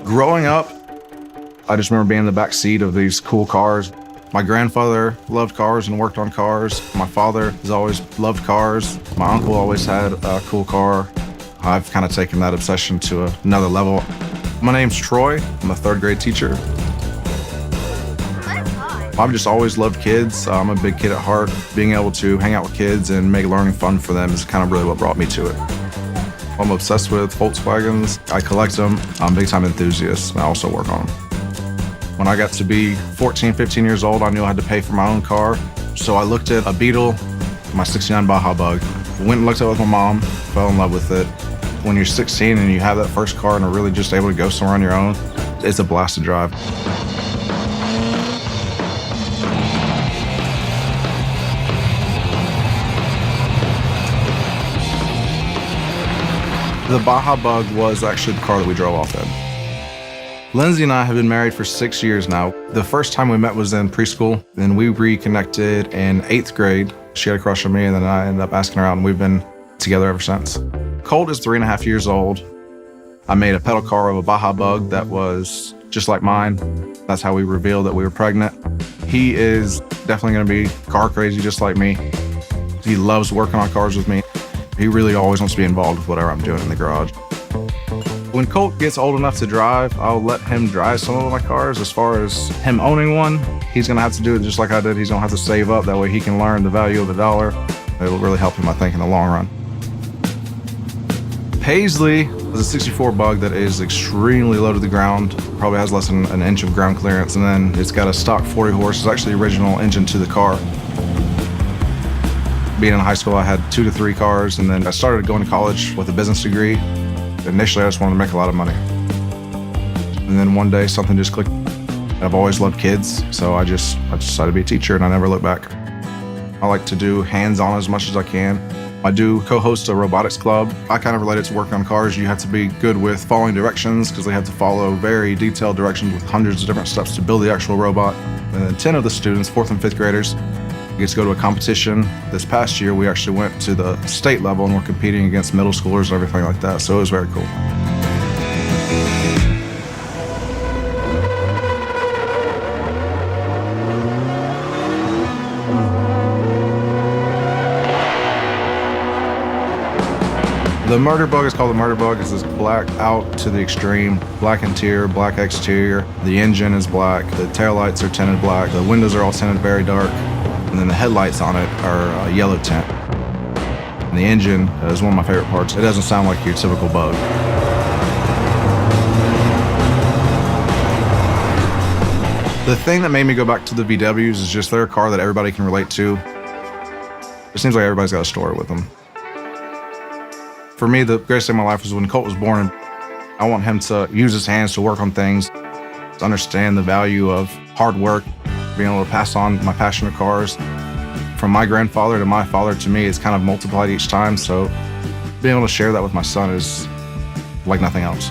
Growing up, I just remember being in the back seat of these cool cars. My grandfather loved cars and worked on cars. My father has always loved cars. My uncle always had a cool car. I've kind of taken that obsession to another level. My name's Troy. I'm a third grade teacher. I've just always loved kids. I'm a big kid at heart. Being able to hang out with kids and make learning fun for them is kind of really what brought me to it. I'm obsessed with Volkswagens. I collect them. I'm a big-time enthusiast. I also work on them. When I got to be 14, 15 years old, I knew I had to pay for my own car. So I looked at a Beetle, my '69 Baja Bug. Went and looked at it with my mom, fell in love with it. When you're 16 and you have that first car and are really just able to go somewhere on your own, it's a blast to drive. The Baja Bug was actually the car that we drove off in. Lindsay and I have been married for 6 years now. The first time we met was in preschool, and we reconnected in 8th grade. She had a crush on me, and then I ended up asking her out, and we've been together ever since. Colt is 3.5 years old. I made a pedal car of a Baja Bug that was just like mine. That's how we revealed that we were pregnant. He is definitely gonna be car crazy just like me. He loves working on cars with me. He really always wants to be involved with whatever I'm doing in the garage. When Colt gets old enough to drive, I'll let him drive some of my cars. As far as him owning one, he's gonna have to do it just like I did. He's gonna have to save up. That way he can learn the value of a dollar. It'll really help him, I think, in the long run. Paisley is a '64 Bug that is extremely low to the ground. Probably has less than an inch of ground clearance. And then it's got a stock 40 horse. It's actually the original engine to the car. Being in high school, I had 2 to 3 cars, and then I started going to college with a business degree. Initially, I just wanted to make a lot of money. And then one day, something just clicked. I've always loved kids, so I decided to be a teacher, and I never looked back. I like to do hands-on as much as I can. I do co-host a robotics club. I kind of relate it to working on cars. You have to be good with following directions because they have to follow very detailed directions with hundreds of different steps to build the actual robot. And then 10 of the students, 4th and 5th graders, get to go to a competition. This past year, we actually went to the state level and we're competing against middle schoolers and everything like that. So it was very cool. The murder bug is called the murder bug. It's this black out to the extreme, black interior, black exterior. The engine is black. The taillights are tinted black. The windows are all tinted very dark. And then the headlights on it are a yellow tint. And the engine is one of my favorite parts. It doesn't sound like your typical Bug. The thing that made me go back to the VWs is just they're a car that everybody can relate to. It seems like everybody's got a story with them. For me, the greatest day of my life was when Colt was born. I want him to use his hands to work on things, to understand the value of hard work, being able to pass on my passion for cars. From my grandfather to my father to me, it's kind of multiplied each time. So being able to share that with my son is like nothing else.